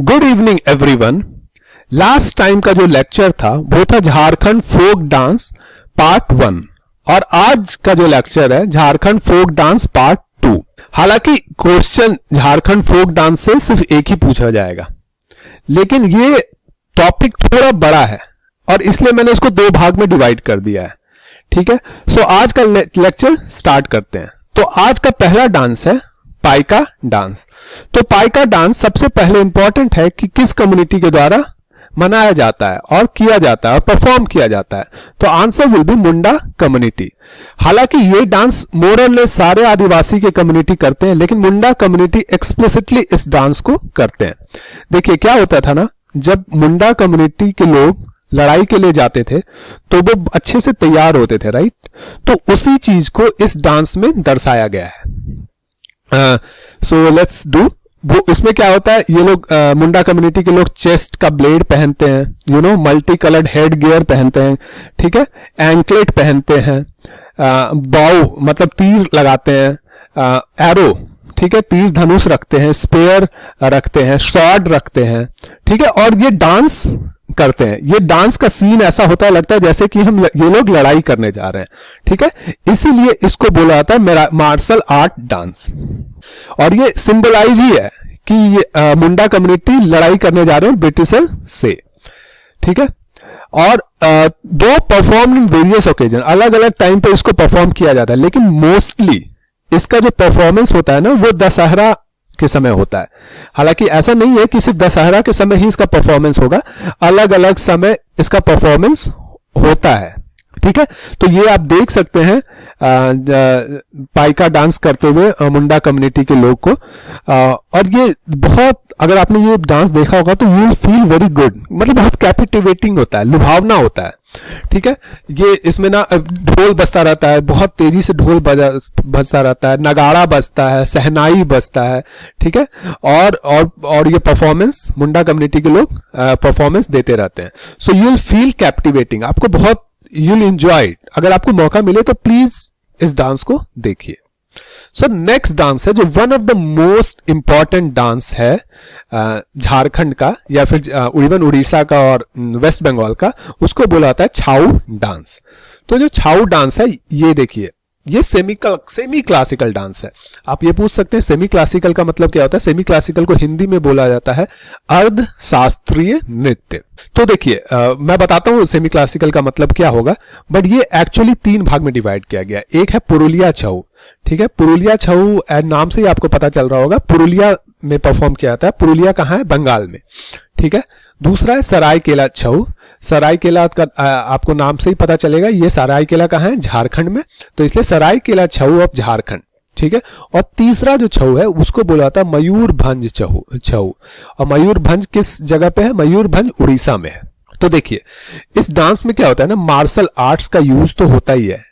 Good evening everyone. Last time का जो lecture था वो था झारखंड फोक डांस पार्ट 1 और आज का जो लेक्चर है झारखंड फोक डांस पार्ट 2। हालांकि क्वेश्चन झारखंड फोक डांस से सिर्फ एक ही पूछा जाएगा, लेकिन ये टॉपिक थोड़ा बड़ा है और इसलिए मैंने इसको दो भाग में डिवाइड कर दिया है। ठीक है, सो आज का लेक्चर स्टार्ट करते हैं। तो आज का पहला डांस है पाइका डांस। तो पाइका डांस सबसे पहले इंपॉर्टेंट है कि किस कम्युनिटी के द्वारा मनाया जाता है और किया जाता है और परफॉर्म किया जाता है। तो answer will be Munda community. हालांकि ये डांस मोर और लेस सारे आदिवासी के कम्युनिटी करते हैं, लेकिन मुंडा कम्युनिटी एक्सप्लिसिटली इस डांस को करते हैं। देखिए क्या होता था ना, जब मुंडा कम्युनिटी के लोग लड़ाई के लिए जाते थे तो वो अच्छे से तैयार होते थे, राइट। तो उसी चीज को इस डांस में दर्शाया गया है। So let's do. वो इसमें क्या होता है, ये लोग मुंडा कम्युनिटी के लोग चेस्ट का ब्लेड पहनते हैं, you know, multi coloured head gear पहनते हैं, ठीक है, एंकलेट पहनते हैं, बाउ मतलब तीर लगाते हैं, एरो, ठीक है, तीर धनुष रखते हैं, स्पेयर रखते हैं, स्वॉर्ड रखते हैं, ठीक है, और ये डांस करते हैं। ये डांस का सीन ऐसा होता है, लगता है जैसे कि ये लोग लड़ाई करने जा रहे हैं, ठीक है। इसीलिए इसको बोला जाता है मार्शल आर्ट डांस। और ये सिंबलाइज ही है कि ये मुंडा कम्युनिटी लड़ाई करने जा रहे हैं ब्रिटिशर से, ठीक है। और दो परफॉर्म इन वेरियस ओकेजन, अलग अलग टाइम पे इसको परफॉर्म किया जाता है, लेकिन मोस्टली इसका जो परफॉर्मेंस होता है ना वो दशहरा के समय होता है। हालांकि ऐसा नहीं है कि सिर्फ दशहरा के समय ही इसका परफॉर्मेंस होगा, अलग अलग समय इसका परफॉर्मेंस होता है, ठीक है। तो ये आप देख सकते हैं पाइका डांस करते हुए मुंडा कम्युनिटी के लोग को। और ये बहुत, अगर आपने ये डांस देखा होगा तो you will feel very good, मतलब बहुत कैपिटिवेटिंग होता है, लुभावना होता है, ठीक है। ये इसमें ना ढोल बजता रहता है, बहुत तेजी से ढोल बजता रहता है, नगाड़ा बजता है, सहनाई बजता है, ठीक है। और ये परफॉर्मेंस मुंडा कम्युनिटी के लोग परफॉर्मेंस देते रहते हैं। So you will feel captivating, आपको बहुत, यू विल एंजॉय इट। अगर आपको मौका मिले तो प्लीज इस डांस को देखिए। सो नेक्स्ट डांस है जो one of the most important dance है झारखंड का या फिर इवन उड़ीसा का और वेस्ट बंगाल का, उसको बोला जाता है छाऊ डांस। तो जो छाऊ डांस है ये देखिए, ये सेमी क्लासिकल डांस है। आप ये पूछ सकते हैं सेमी क्लासिकल का मतलब क्या होता है। सेमी क्लासिकल को हिंदी में बोला जाता है अर्ध शास्त्रीय नृत्य। तो देखिए मैं बताता हूं सेमी क्लासिकल का मतलब क्या होगा, बट ये एक्चुअली तीन भाग में डिवाइड किया गया। एक है पुरुलिया छऊ, ठीक है, पुरुलिया छऊ नाम से ही आपको पता चल रहा होगा, पुरुलिया में परफॉर्म किया जाता है। पुरुलिया कहां है, बंगाल में, ठीक है। दूसरा है सरायकेला छऊ। सरायकेला का आपको नाम से ही पता चलेगा, ये सरायकेला कहां है, झारखंड में, तो इसलिए सरायकेला छऊ ऑफ झारखंड, ठीक है। और तीसरा जो छऊ है उसको बोला जाता है मयूरभंज छऊ। और मयूरभंज किस जगह पे है, मयूरभंज उड़ीसा में है। तो देखिए इस डांस में क्या होता है ना, मार्शल आर्ट्स का यूज तो होता ही है,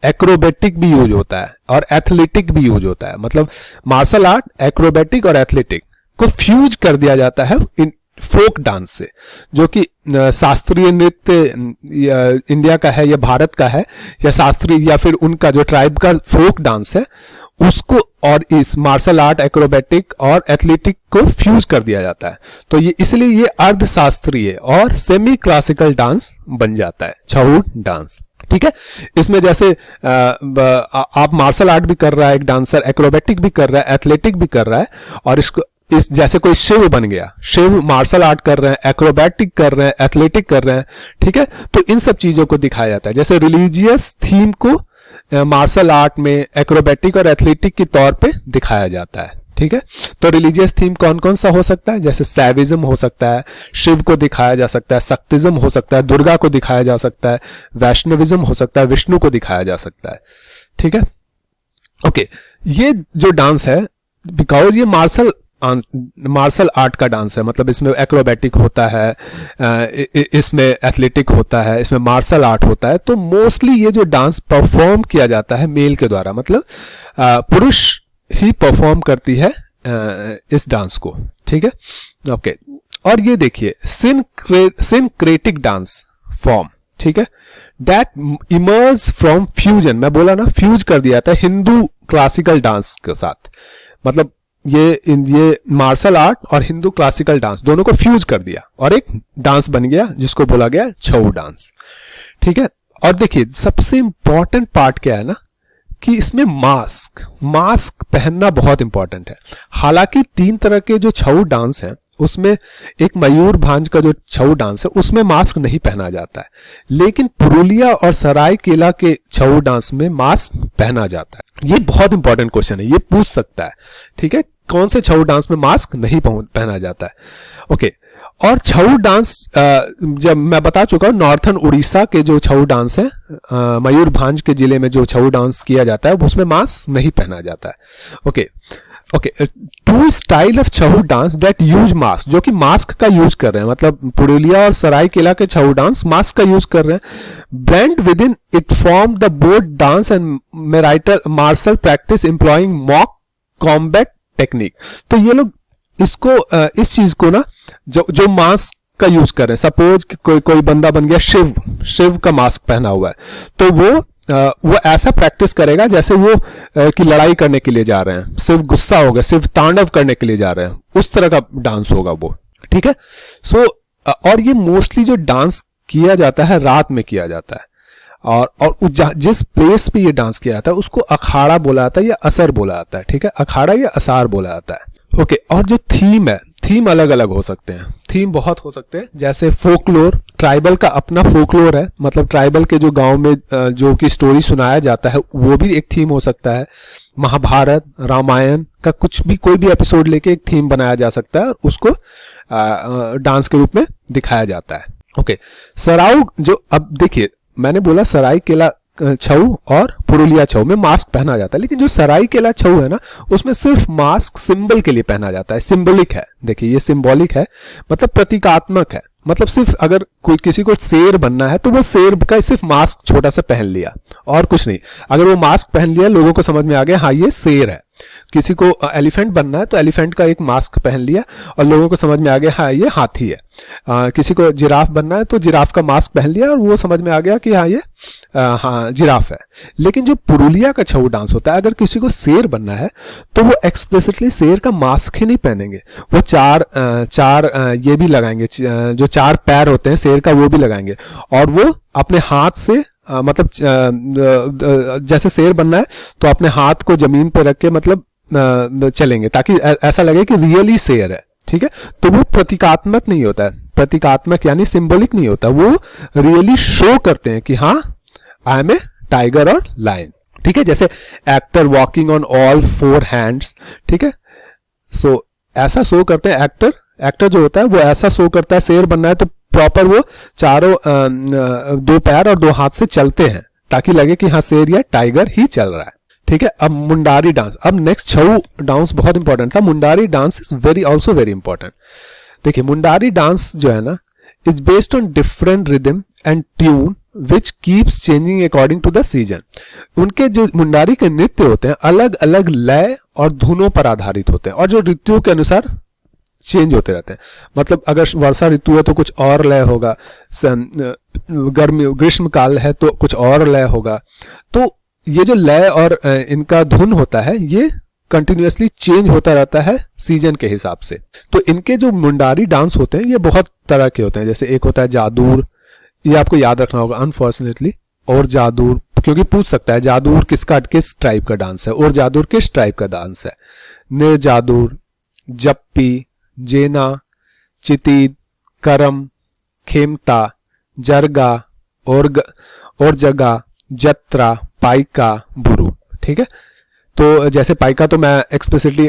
एक्रोबेटिक भी यूज होता है और एथलेटिक भी यूज होता है। मतलब मार्शल आर्ट, एक्रोबेटिक और एथलेटिक को फ्यूज कर दिया जाता है इन फोक डांस से, जो कि शास्त्रीय नृत्य इंडिया का है या भारत का है, या शास्त्रीय या फिर उनका जो ट्राइब का फोक डांस है उसको और इस मार्शल आर्ट, एक्रोबेटिक और एथलेटिक को फ्यूज कर दिया जाता है। तो ये इसलिए ये अर्ध शास्त्रीय और सेमी क्लासिकल डांस बन जाता है छऊ डांस, ठीक है। इसमें जैसे आप मार्शल आर्ट भी कर रहा है एक डांसर, एक्रोबेटिक भी कर रहा है, एथलेटिक भी कर रहा है, और इसको इस जैसे कोई शिव बन गया, शिव मार्शल आर्ट कर रहे हैं, एक्रोबैटिक कर रहे हैं, एथलेटिक कर रहे हैं, ठीक है। तो इन सब चीजों को दिखाया जाता है। जैसे रिलीजियस थीम को मार्शल आर्ट में एक्रोबैटिक और एथलेटिक के तौर पे दिखाया जाता है, ठीक है। तो रिलीजियस थीम कौन कौन सा हो सकता है, जैसे सैविज्म हो सकता है, शिव को दिखाया जा सकता है, शक्तिज्म हो सकता है, दुर्गा को दिखाया जा सकता है, वैष्णविज्म हो सकता है, विष्णु को दिखाया जा सकता है, ठीक है। ओके, ये जो डांस है, बिकॉज ये मार्शल आर्ट का डांस है, मतलब इसमें एक्रोबैटिक होता है, इसमें एथलेटिक होता है, इसमें मार्शल आर्ट होता है, तो मोस्टली ये जो डांस परफॉर्म किया जाता है मेल के द्वारा, मतलब पुरुष ही परफॉर्म करती है इस डांस को, ठीक है। ओके, और ये देखिए सिनक्रेटिक डांस फॉर्म, ठीक है, दैट इमर्ज फ्रॉम फ्यूजन। मैं बोला ना, फ्यूज कर दिया था हिंदू क्लासिकल डांस के साथ, मतलब ये मार्शल आर्ट और हिंदू क्लासिकल डांस दोनों को फ्यूज कर दिया और एक डांस बन गया जिसको बोला गया छऊ डांस। ठीक है, और देखिए सबसे इंपॉर्टेंट पार्ट क्या है ना कि इसमें मास्क पहनना बहुत इंपॉर्टेंट है। हालांकि 3 तरह के जो छऊ डांस हैं उसमें एक मयूर भांज का जो छऊ डांस है उसमें मास्क नहीं पहना जाता है, लेकिन पुरुलिया और सरायकेला के छऊ डांस में मास्क पहना जाता है। ये बहुत इंपॉर्टेंट क्वेश्चन है, ये पूछ सकता है। ठीक है, कौन से छऊ डांस में मास्क नहीं पहना जाता है। ओके, और छऊ डांस जब मैं बता चुका हूं, नॉर्थन उड़ीसा के जो छऊ डांस है, मयूरभंज के जिले में जो छऊ डांस किया जाता है उसमें मास्क नहीं पहना जाता है। Okay, 2 style of Chhau dance that use mask, जो कि मास्क का यूज कर रहे हैं, मतलब पुरुलिया और सरायकेला के छऊ डांस मास्क का यूज कर रहे हैं। Blend with in it form the both dance and martial practice employing mock combat technique. तो ये लोग इसको इस चीज को ना जो मास्क का यूज कर रहे हैं, सपोज कोई बंदा बन गया शिव का मास्क पहना हुआ है, तो वो ऐसा प्रैक्टिस करेगा जैसे वो की लड़ाई करने के लिए जा रहे हैं, शिव गुस्सा हो गया, शिव तांडव करने के लिए जा रहे हैं, उस तरह का डांस होगा वो। ठीक है, सो और ये मोस्टली जो डांस किया जाता है रात में किया जाता है, और जिस प्लेस पे ये डांस किया जाता है उसको अखाड़ा बोला जाता है या असर बोला जाता है। ठीक है, अखाड़ा या असार बोला जाता है। ओके, और जो थीम है, थीम अलग अलग हो सकते हैं, थीम बहुत हो सकते हैं, जैसे फोकलोर, ट्राइबल का अपना फोकलोर है, मतलब ट्राइबल के जो गांव में जो की स्टोरी सुनाया जाता है वो भी एक थीम हो सकता है। महाभारत, रामायण का कोई भी एपिसोड लेके एक थीम बनाया जा सकता है और उसको डांस के रूप में दिखाया जाता है। ओके, सराउ जो, अब देखिए मैंने बोला सरायकेला छऊ और पुरुलिया छऊ में मास्क पहना जाता है, लेकिन जो सरायकेला छऊ है ना उसमें सिर्फ मास्क सिंबल के लिए पहना जाता है, सिंबलिक है। देखिए ये सिंबॉलिक है, मतलब प्रतीकात्मक है, मतलब सिर्फ अगर कोई किसी को शेर बनना है तो वो शेर का सिर्फ मास्क छोटा सा पहन लिया और कुछ नहीं। अगर वो मास्क पहन लिया लोगों को समझ में आ गया हाँ ये शेर है। किसी को एलिफेंट बनना है तो एलिफेंट का एक मास्क पहन लिया और लोगों को समझ में आ गया हाँ ये हाथी है। किसी को जिराफ बनना है तो जिराफ का मास्क पहन लिया और वो समझ में आ गया कि हाँ ये हाँ जिराफ है। लेकिन जो पुरुलिया का छऊ डांस होता है, अगर किसी को शेर बनना है तो वो एक्सप्लिसिटली शेर का मास्क ही नहीं पहनेंगे, वो चार ये भी लगाएंगे, जो 4 पैर होते हैं शेर का वो भी लगाएंगे, और वो अपने हाथ से मतलब जैसे शेर बनना है तो अपने हाथ को जमीन पर रख के मतलब चलेंगे ताकि ऐसा लगे कि रियली शेर है। ठीक है, तो वो प्रतीकात्मक नहीं होता है, प्रतीकात्मक यानी सिंबलिक नहीं होता, वो रियली शो करते हैं कि हाँ आई एम ए टाइगर और लायन। ठीक है, जैसे actor walking on all 4 hands. ठीक है, सो ऐसा शो करते हैं एक्टर जो होता है वो ऐसा शो करता है, शेर बनना है तो प्रॉपर वो चारों 2 पैर और 2 हाथ से चलते हैं ताकि लगे कि हाँ शेर या टाइगर ही चल रहा है। ठीक है, अब मुंडारी डांस, अब नेक्स्ट छऊ डांस बहुत इंपॉर्टेंट था। Mundari dance is also very important. देखिए मुंडारी डांस जो है ना is based on different rhythm and tune which keeps changing according to the season. उनके जो मुंडारी के नृत्य होते हैं अलग अलग लय और धुनों पर आधारित होते हैं और जो ऋतुओं के अनुसार चेंज होते रहते हैं। मतलब अगर वर्षा ऋतु है तो कुछ और लय होगा, ग्रीष्म काल है तो कुछ और लय होगा। तो ये जो लय और इनका धुन होता है ये कंटिन्यूअसली चेंज होता रहता है सीजन के हिसाब से। तो इनके जो मुंडारी डांस होते हैं ये बहुत तरह के होते हैं, जैसे एक होता है जादूर, ये आपको याद रखना होगा अनफॉर्चुनेटली, और जादूर क्योंकि पूछ सकता है जादूर किस टाइप का डांस है और जादूर किस टाइप का डांस है। निर्जादूर, जप्पी, जेना, चितीद, करम, खेमता, जरगा और जगा, जत्रा, पाइका, बुरु। ठीक है, तो जैसे पाइका तो मैं एक्सप्लिसिटली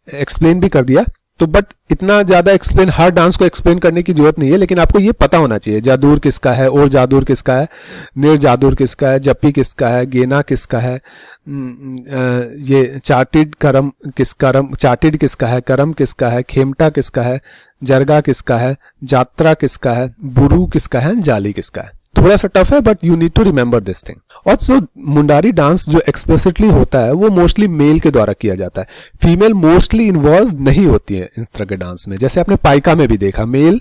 एक्सप्लेन भी कर दिया, तो बट इतना ज्यादा एक्सप्लेन हर डांस को एक्सप्लेन करने की जरूरत नहीं है, लेकिन आपको ये पता होना चाहिए जादूर किसका है और जादूर किसका है, निर्जादूर किसका है, जप्पी किसका है, गेना किसका है, ये चाटिड किसका है, करम किसका है, खेमटा किसका है, जरगा किसका है, जात्रा किसका है, बुरु किसका है, जाली किसका है। थोड़ा सा टफ है but you need to remember this thing. और जो मुंडारी डांस जो एक्सप्लिसिटली होता है वो मोस्टली मेल के द्वारा किया जाता है, फीमेल मोस्टली इन्वॉल्व नहीं होती है इस तरह के डांस में। जैसे आपने पाइका में भी देखा मेल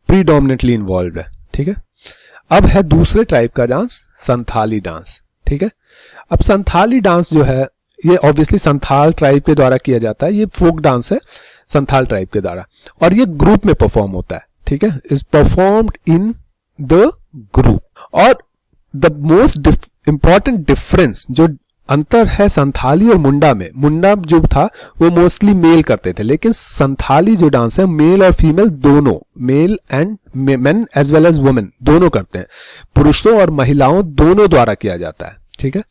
प्रीडोमिनेटली इन्वॉल्व है। ठीक है, अब है दूसरे टाइप का डांस संथाली डांस। ठीक है, अब संथाली डांस जो है ये ऑब्वियसली संथाल ट्राइब के द्वारा किया जाता है, ये फोक डांस है संथाल ट्राइब के द्वारा, और ये ग्रुप में परफॉर्म होता है, ठीक है, is performed in the group. और द मोस्ट इंपॉर्टेंट डिफरेंस, जो अंतर है संथाली और मुंडा में, मुंडा जो था वो मोस्टली मेल करते थे, लेकिन संथाली जो डांस है मेल और फीमेल दोनों, male and men as well as women दोनों करते हैं, पुरुषों और महिलाओं दोनों द्वारा किया जाता है, ठीक है।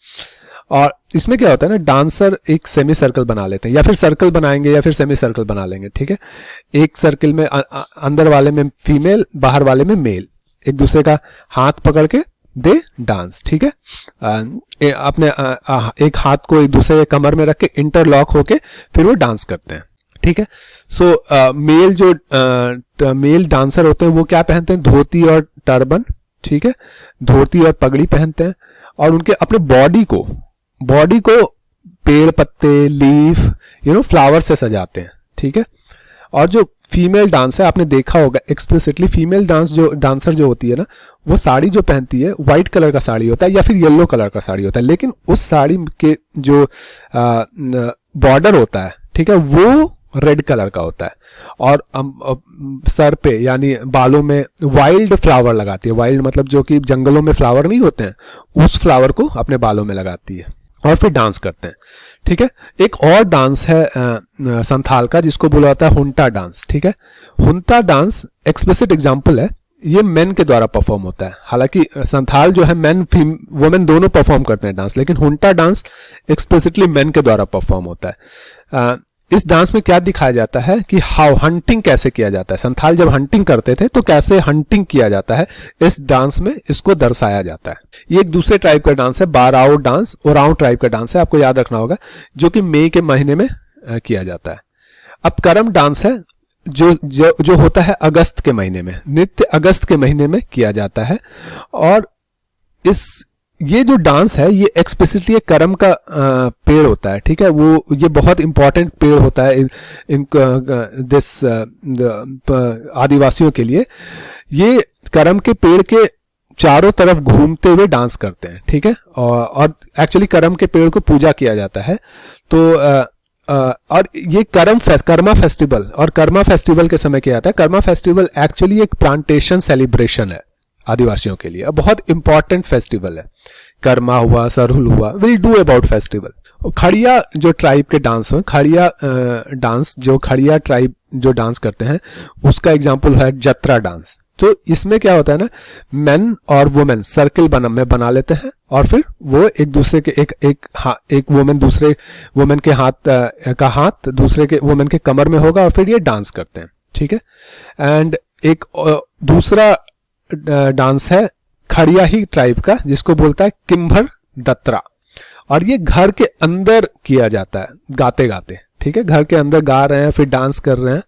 और इसमें क्या होता है ना, डांसर एक सेमी सर्कल बना लेते हैं, या फिर सर्कल बनाएंगे या फिर सेमी सर्कल बना लेंगे, ठीक है। एक सर्कल में अंदर वाले में फीमेल, बाहर वाले में मेल, एक दूसरे का हाथ पकड़ के दे डांस, ठीक है। अपने एक हाथ को एक दूसरे के कमर में रख के इंटरलॉक होके फिर वो डांस करते हैं, ठीक है। सो मेल जो मेल डांसर होते हैं वो क्या पहनते हैं, धोती और टर्बन, ठीक है, धोती और पगड़ी पहनते हैं, और उनके अपने बॉडी को पेड़ पत्ते, लीफ, फ्लावर से सजाते हैं, ठीक है। और जो फीमेल डांस है, आपने देखा होगा एक्सप्लिसिटली, फीमेल डांसर जो होती है ना, वो साड़ी जो पहनती है व्हाइट कलर का साड़ी होता है या फिर येलो कलर का साड़ी होता है, लेकिन उस साड़ी के जो बॉर्डर होता है, ठीक है, वो रेड कलर का होता है, और सर पे यानी बालों में वाइल्ड फ्लावर लगाती है, वाइल्ड मतलब जो कि जंगलों में फ्लावर नहीं होते हैं, उस फ्लावर को अपने बालों में लगाती है और फिर डांस करते हैं, ठीक है। एक और डांस है संथाल का जिसको बोला जाता है हुंटा डांस, ठीक है। हुंटा डांस एक्सप्लिसिट एग्जांपल है, ये मेन के द्वारा परफॉर्म होता है, हालांकि संथाल जो है मेन वुमेन दोनों परफॉर्म करते हैं डांस, लेकिन हुंटा डांस एक्सप्लिसिटली मेन के द्वारा परफॉर्म होता है। इस डांस में क्या दिखाया जाता है कि हाउ हंटिंग कैसे किया जाता है, संथाल जब हंटिंग करते थे तो कैसे हंटिंग किया जाता है, इस डांस में इसको दर्शाया जाता है। ये एक दूसरे ट्राइब का डांस है, बाराओ डांस, ओराओ ट्राइब का डांस है, आपको याद रखना होगा, जो कि मई के महीने में किया जाता है। अब करम डांस है जो होता है अगस्त के महीने में, नृत्य अगस्त के महीने में किया जाता है, और ये जो डांस है ये एक्सप्लिसिटली करम का पेड़ होता है, ठीक है, वो ये बहुत इंपॉर्टेंट पेड़ होता है इन आदिवासियों के लिए। ये करम के पेड़ के चारों तरफ घूमते हुए डांस करते हैं, ठीक है, और एक्चुअली करम के पेड़ को पूजा किया जाता है। तो और ये कर्मा फेस्टिवल, और कर्मा फेस्टिवल के समय किया जाता है। कर्मा फेस्टिवल एक्चुअली एक प्लांटेशन सेलिब्रेशन है आदिवासियों के लिए, बहुत इंपॉर्टेंट फेस्टिवल है। कर्मा हुआ, सरहुल हुआ, विल डू अबाउट फेस्टिवल। खड़िया जो ट्राइब के डांस हो, खड़िया डांस जो खड़िया ट्राइब जो डांस करते हैं, उसका एग्जाम्पल है जत्रा डांस। तो इसमें क्या होता है ना, मेन और वुमेन सर्किल बना लेते हैं, और फिर वो एक दूसरे के एक वुमेन दूसरे वुमेन के हाथ दूसरे के वुमेन के कमर में होगा, और फिर ये डांस करते हैं, ठीक है। एंड एक दूसरा डांस है खड़िया ही ट्राइब का, जिसको बोलता है किम्भर दत्रा, और ये घर के अंदर किया जाता है गाते गाते, ठीक है, घर के अंदर गा रहे हैं फिर डांस कर रहे हैं,